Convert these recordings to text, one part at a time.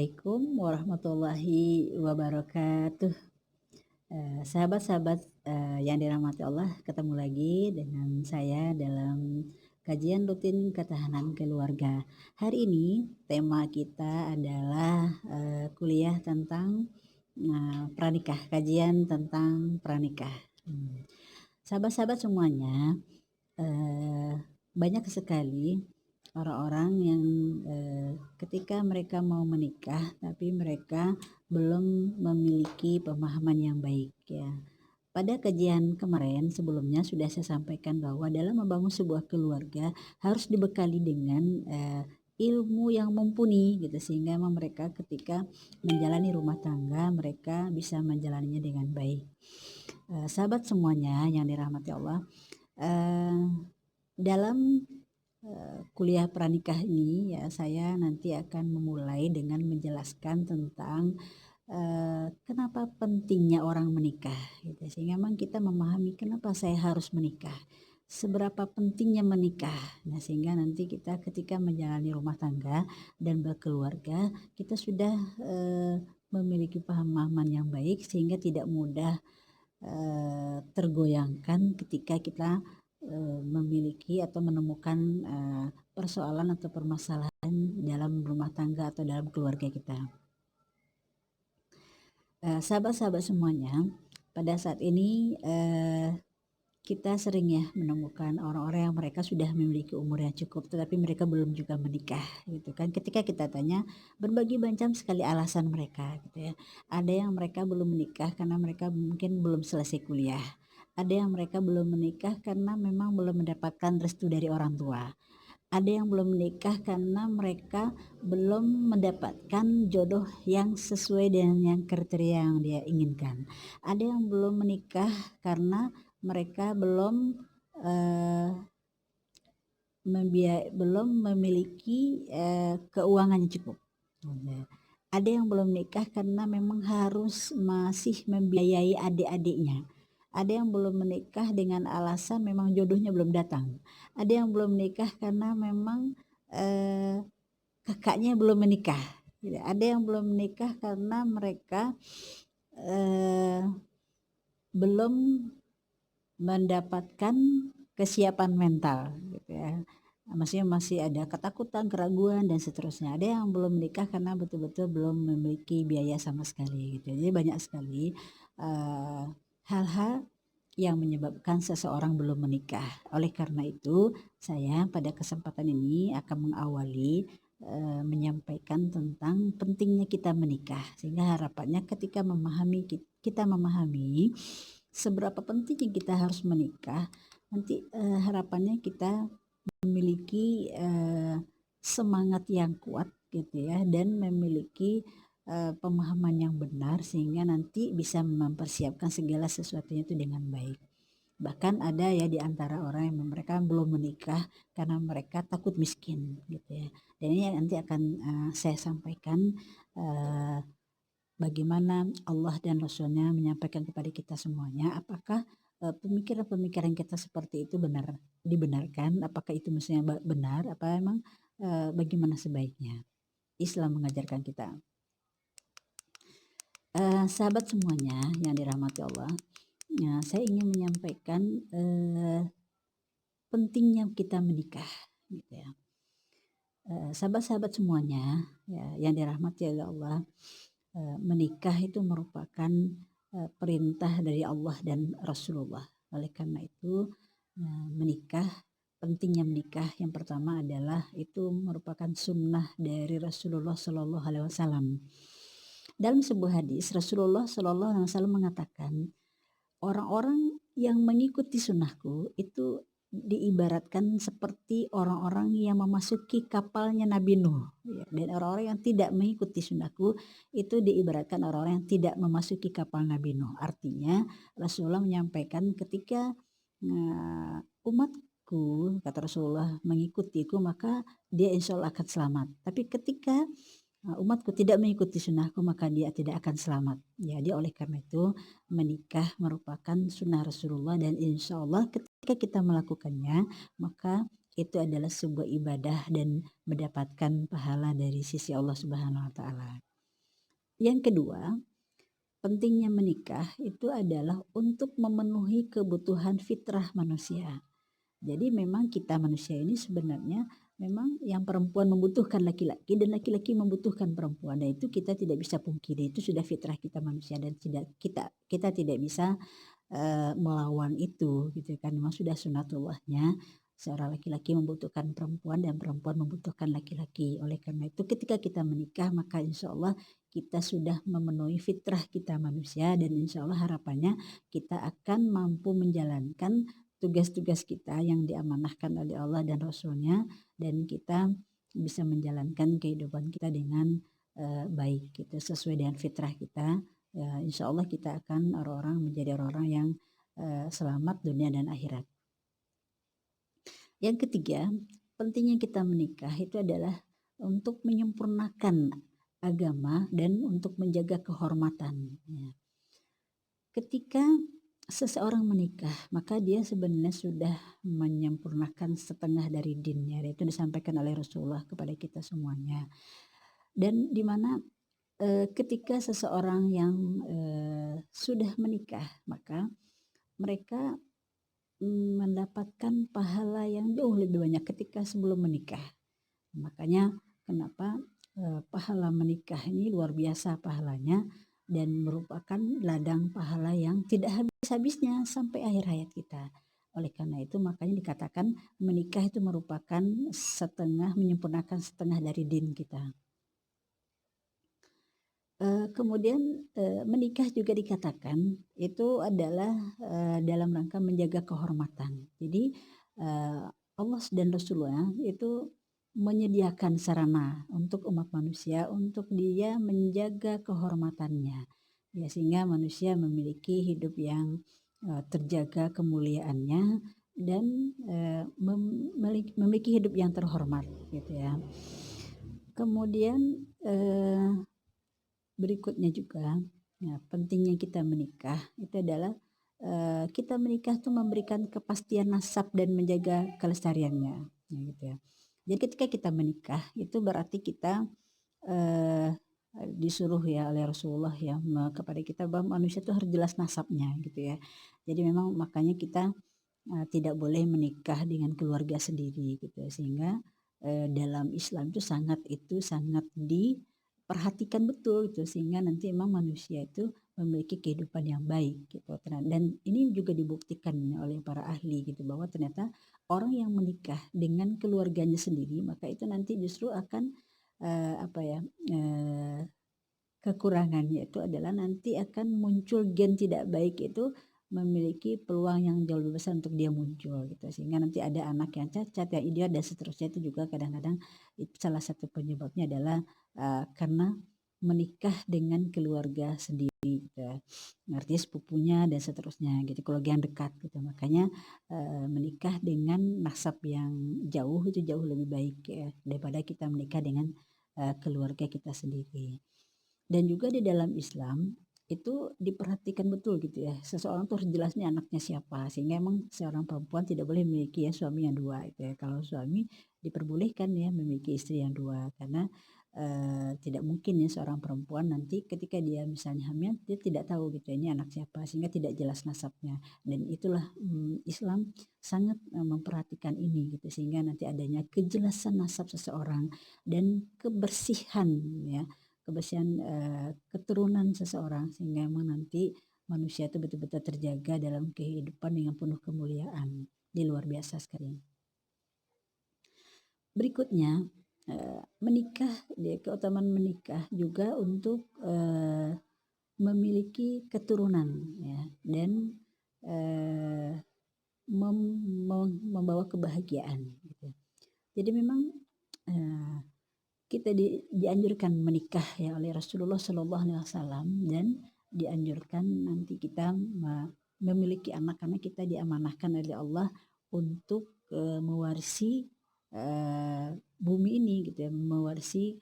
Assalamualaikum warahmatullahi wabarakatuh. Sahabat-sahabat, yang dirahmati Allah, ketemu lagi dengan saya dalam kajian rutin ketahanan keluarga. Hari ini tema kita adalah, kuliah tentang, pranikah, kajian tentang pranikah. Sahabat-sahabat semuanya, banyak sekali orang-orang yang ketika mereka mau menikah tapi mereka belum memiliki pemahaman yang baik ya. Pada kajian kemarin sebelumnya sudah saya sampaikan bahwa dalam membangun sebuah keluarga harus dibekali dengan ilmu yang mumpuni gitu, sehingga memang mereka ketika menjalani rumah tangga mereka bisa menjalaninya dengan baik. Sahabat semuanya yang dirahmati Allah, dalam kuliah pranikah ini ya, saya nanti akan memulai dengan menjelaskan tentang kenapa pentingnya orang menikah gitu, sehingga memang kita memahami kenapa saya harus menikah, seberapa pentingnya menikah. Nah, sehingga nanti kita ketika menjalani rumah tangga dan berkeluarga kita sudah memiliki pemahaman yang baik sehingga tidak mudah tergoyangkan ketika kita memiliki atau menemukan persoalan atau permasalahan dalam rumah tangga atau dalam keluarga kita. Sahabat-sahabat semuanya, pada saat ini kita sering ya menemukan orang-orang yang mereka sudah memiliki umur yang cukup tetapi mereka belum juga menikah gitu kan. Ketika kita tanya, berbagai macam sekali alasan mereka gitu ya. Ada yang mereka belum menikah karena mereka mungkin belum selesai kuliah. Ada yang mereka belum menikah karena memang belum mendapatkan restu dari orang tua. Ada yang belum menikah karena mereka belum mendapatkan jodoh yang sesuai dengan yang kriteria yang dia inginkan. Ada yang belum menikah karena mereka belum memiliki keuangan yang cukup. Ada yang belum menikah karena memang harus masih membiayai adik-adiknya. Ada yang belum menikah dengan alasan memang jodohnya belum datang. Ada yang belum menikah karena memang kakaknya belum menikah. Ada yang belum menikah karena mereka belum mendapatkan kesiapan mental gitu ya. Maksudnya masih ada ketakutan, keraguan dan seterusnya. Ada yang belum menikah karena betul-betul belum memiliki biaya sama sekali gitu. Jadi banyak sekali hal-hal yang menyebabkan seseorang belum menikah. Oleh karena itu, saya pada kesempatan ini akan mengawali menyampaikan tentang pentingnya kita menikah, sehingga harapannya ketika kita memahami seberapa pentingnya kita harus menikah, nanti harapannya kita memiliki semangat yang kuat gitu ya, dan memiliki pemahaman yang benar sehingga nanti bisa mempersiapkan segala sesuatunya itu dengan baik. Bahkan ada ya di antara orang yang mereka belum menikah karena mereka takut miskin gitu ya. Dan ini nanti akan saya sampaikan bagaimana Allah dan Rasulnya menyampaikan kepada kita semuanya, apakah pemikiran-pemikiran kita seperti itu dibenarkan, apakah itu mestinya benar, apa emang bagaimana sebaiknya. Islam mengajarkan kita. Sahabat semuanya yang dirahmati Allah, saya ingin menyampaikan pentingnya kita menikah gitu ya. Sahabat-sahabat semuanya ya, yang dirahmati oleh Allah, menikah itu merupakan perintah dari Allah dan Rasulullah. Oleh karena itu pentingnya menikah yang pertama adalah itu merupakan sunnah dari Rasulullah Shallallahu Alaihi Wasallam. Dalam sebuah hadis Rasulullah Shallallahu Alaihi Wasallam mengatakan, orang-orang yang mengikuti sunnahku itu diibaratkan seperti orang-orang yang memasuki kapalnya Nabi Nuh ya. Dan orang-orang yang tidak mengikuti sunnahku itu diibaratkan orang-orang yang tidak memasuki kapal Nabi Nuh. Artinya Rasulullah menyampaikan ketika umatku, kata Rasulullah, mengikutiku maka dia insya Allah akan selamat. Tapi ketika umatku tidak mengikuti sunnahku maka dia tidak akan selamat. Jadi oleh karena itu menikah merupakan sunnah Rasulullah, dan insya Allah ketika kita melakukannya maka itu adalah sebuah ibadah dan mendapatkan pahala dari sisi Allah Subhanahu Wa Taala. Yang kedua, pentingnya menikah itu adalah untuk memenuhi kebutuhan fitrah manusia. Jadi memang kita manusia ini sebenarnya memang yang perempuan membutuhkan laki-laki dan laki-laki membutuhkan perempuan. Dan itu kita tidak bisa pungkiri, itu sudah fitrah kita manusia dan kita tidak bisa melawan itu gitu kan. Memang sudah sunatullahnya seorang laki-laki membutuhkan perempuan dan perempuan membutuhkan laki-laki. Oleh karena itu ketika kita menikah maka insya Allah kita sudah memenuhi fitrah kita manusia dan insya Allah harapannya kita akan mampu menjalankan tugas-tugas kita yang diamanahkan oleh Allah dan Rasulnya dan kita bisa menjalankan kehidupan kita dengan baik gitu sesuai dengan fitrah kita. Ya, insya Allah kita akan orang-orang menjadi orang-orang yang selamat dunia dan akhirat. Yang ketiga, pentingnya kita menikah itu adalah untuk menyempurnakan agama dan untuk menjaga kehormatan. Ya. Ketika seseorang menikah, maka dia sebenarnya sudah menyempurnakan setengah dari dinnya. Itu disampaikan oleh Rasulullah kepada kita semuanya. Dan di mana ketika seseorang yang sudah menikah, maka mereka mendapatkan pahala yang jauh lebih banyak ketika sebelum menikah. Makanya kenapa pahala menikah ini luar biasa pahalanya dan merupakan ladang pahala yang tidak habis-habisnya sampai akhir hayat kita. Oleh karena itu makanya dikatakan menikah itu merupakan menyempurnakan setengah dari din kita. Kemudian menikah juga dikatakan itu adalah dalam rangka menjaga kehormatan. Jadi Allah dan Rasulullah itu menyediakan sarana untuk umat manusia untuk dia menjaga kehormatannya. Ya, sehingga manusia memiliki hidup yang terjaga kemuliaannya dan memiliki hidup yang terhormat gitu ya. Kemudian berikutnya juga ya, pentingnya kita menikah itu adalah kita menikah itu memberikan kepastian nasab dan menjaga kelestariannya ya, gitu ya. Jadi ketika kita menikah itu berarti kita disuruh ya oleh Rasulullah ya kepada kita bahwa manusia itu harus jelas nasabnya gitu ya. Jadi memang makanya kita tidak boleh menikah dengan keluarga sendiri gitu ya. Sehingga dalam Islam itu sangat diperhatikan betul gitu sehingga nanti memang manusia itu memiliki kehidupan yang baik gitu. Dan ini juga dibuktikan oleh para ahli gitu bahwa ternyata orang yang menikah dengan keluarganya sendiri maka itu nanti justru akan kekurangannya itu adalah nanti akan muncul gen tidak baik itu memiliki peluang yang jauh lebih besar untuk dia muncul gitu sehingga nanti ada anak yang cacat yang idiot dan seterusnya itu juga kadang-kadang salah satu penyebabnya adalah karena menikah dengan keluarga sendiri gitu. Artinya sepupunya dan seterusnya gitu keluarga yang dekat gitu makanya menikah dengan nasab yang jauh itu jauh lebih baik ya, daripada kita menikah dengan keluarga kita sendiri. Dan juga di dalam Islam itu diperhatikan betul gitu ya seseorang tuh harus jelasnya anaknya siapa sehingga emang seorang perempuan tidak boleh memiliki ya suami yang dua gitu ya. Kalau suami diperbolehkan ya memiliki istri yang dua karena tidak mungkin ya seorang perempuan nanti ketika dia misalnya hamil dia tidak tahu gitu ini anak siapa sehingga tidak jelas nasabnya dan itulah Islam sangat memperhatikan ini gitu sehingga nanti adanya kejelasan nasab seseorang dan kebersihan ya kebersihan keturunan seseorang sehingga memang nanti manusia itu betul-betul terjaga dalam kehidupan dengan penuh kemuliaan di luar biasa sekali. Berikutnya menikah, keutamaan menikah juga untuk memiliki keturunan ya dan membawa kebahagiaan gitu. Jadi memang kita dianjurkan menikah ya oleh Rasulullah Shallallahu Alaihi Wasallam dan dianjurkan nanti kita memiliki anak karena kita diamanahkan oleh Allah untuk mewarisi bumi ini gitu ya mewarisi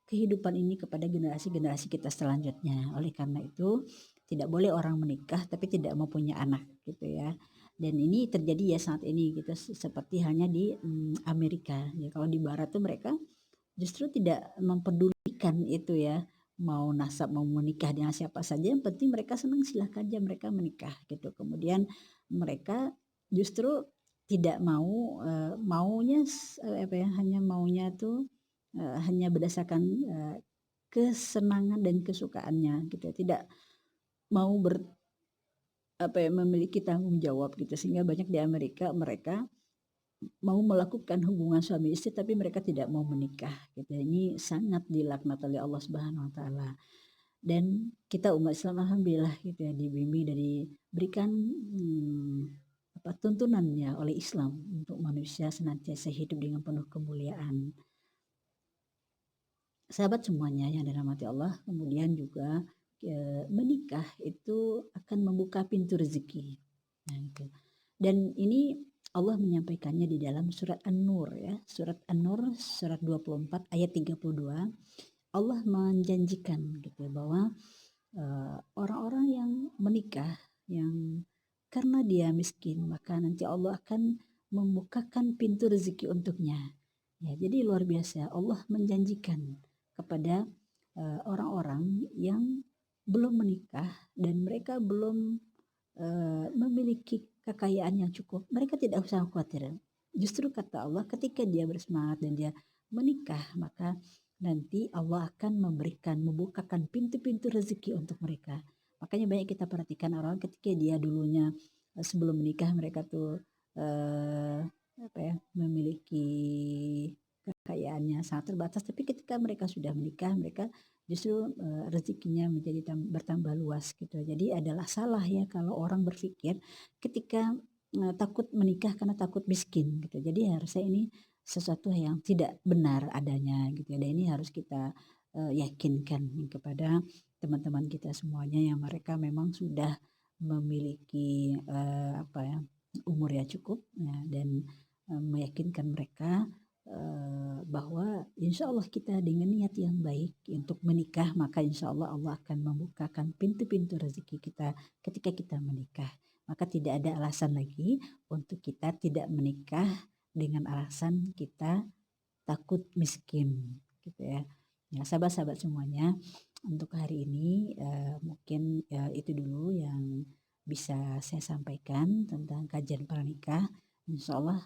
kehidupan ini kepada generasi-generasi kita selanjutnya. Oleh karena itu tidak boleh orang menikah tapi tidak mau punya anak gitu ya. Dan ini terjadi ya saat ini gitu seperti halnya di Amerika. Ya kalau di Barat tuh mereka justru tidak mempedulikan itu ya mau nasab, mau menikah dengan siapa saja, yang penting mereka senang silahkan aja mereka menikah gitu. Kemudian mereka justru tidak mau, maunya apa ya, hanya maunya tuh, hanya berdasarkan, kesenangan dan kesukaannya gitu ya, tidak mau apa ya, memiliki tanggung jawab gitu. Sehingga banyak di Amerika mereka mau melakukan hubungan suami istri tapi mereka tidak mau menikah gitu. Ini sangat dilaknat oleh Allah Subhanahu wa taala. Dan kita umat Islam alhamdulillah gitu ya dibimbing dan diberikan tuntunan ya oleh Islam untuk manusia senantiasa hidup dengan penuh kemuliaan. Sahabat semuanya yang dirahmati Allah, kemudian juga menikah itu akan membuka pintu rezeki. Nah, itu. Dan ini Allah menyampaikannya di dalam surat An-Nur ya, surat An-Nur surat 24 ayat 32. Allah menjanjikan gitu ya, bahwa orang-orang yang menikah yang karena dia miskin maka nanti Allah akan membukakan pintu rezeki untuknya. Ya, jadi luar biasa Allah menjanjikan kepada orang-orang yang belum menikah dan mereka belum memiliki kekayaan yang cukup, mereka tidak usah khawatir. Justru kata Allah ketika dia bersemangat dan dia menikah, maka nanti Allah akan membukakan pintu-pintu rezeki untuk mereka. Makanya banyak kita perhatikan orang ketika dia dulunya sebelum menikah mereka tuh memiliki kekayaannya sangat terbatas, tapi ketika mereka sudah menikah mereka justru rezekinya menjadi bertambah luas gitu. Jadi adalah salah ya kalau orang berpikir ketika takut menikah karena takut miskin gitu. Jadi harusnya ini sesuatu yang tidak benar adanya gitu ya. Dan ini harus kita yakinkan kepada teman-teman kita semuanya yang mereka memang sudah memiliki umur yang cukup ya, dan meyakinkan mereka bahwa insya Allah kita dengan niat yang baik untuk menikah, maka insya Allah Allah akan membukakan pintu-pintu rezeki kita ketika kita menikah. Maka tidak ada alasan lagi untuk kita tidak menikah dengan alasan kita takut miskin gitu ya. Ya sahabat-sahabat semuanya, untuk hari ini mungkin itu dulu yang bisa saya sampaikan tentang kajian pranikah. Insya Allah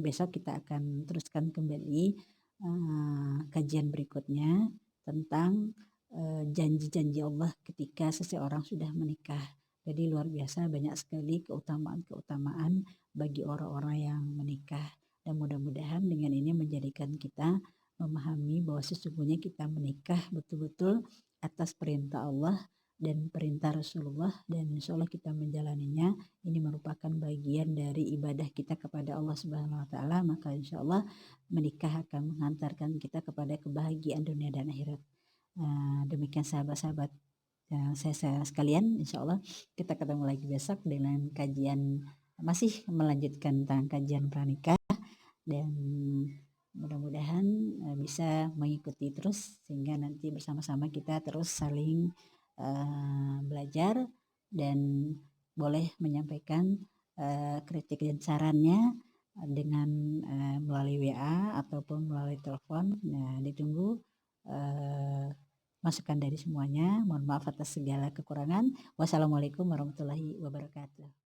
besok kita akan teruskan kembali kajian berikutnya tentang janji-janji Allah ketika seseorang sudah menikah. Jadi luar biasa banyak sekali keutamaan-keutamaan bagi orang-orang yang menikah. Dan mudah-mudahan dengan ini menjadikan kita memahami bahwa sesungguhnya kita menikah betul-betul atas perintah Allah dan perintah Rasulullah, dan insya Allah kita menjalaninya. Ini merupakan bagian dari ibadah kita kepada Allah Subhanahu wa taala, maka insya Allah menikah akan menghantarkan kita kepada kebahagiaan dunia dan akhirat. Demikian sahabat-sahabat saya sekalian, insya Allah kita ketemu lagi besok dengan kajian, masih melanjutkan tentang kajian pranikah, dan mudah-mudahan bisa mengikuti terus sehingga nanti bersama-sama kita terus saling belajar dan boleh menyampaikan kritik dan sarannya dengan melalui WA ataupun melalui telepon. Nah, ditunggu masukan dari semuanya. Mohon maaf atas segala kekurangan. Wassalamualaikum warahmatullahi wabarakatuh.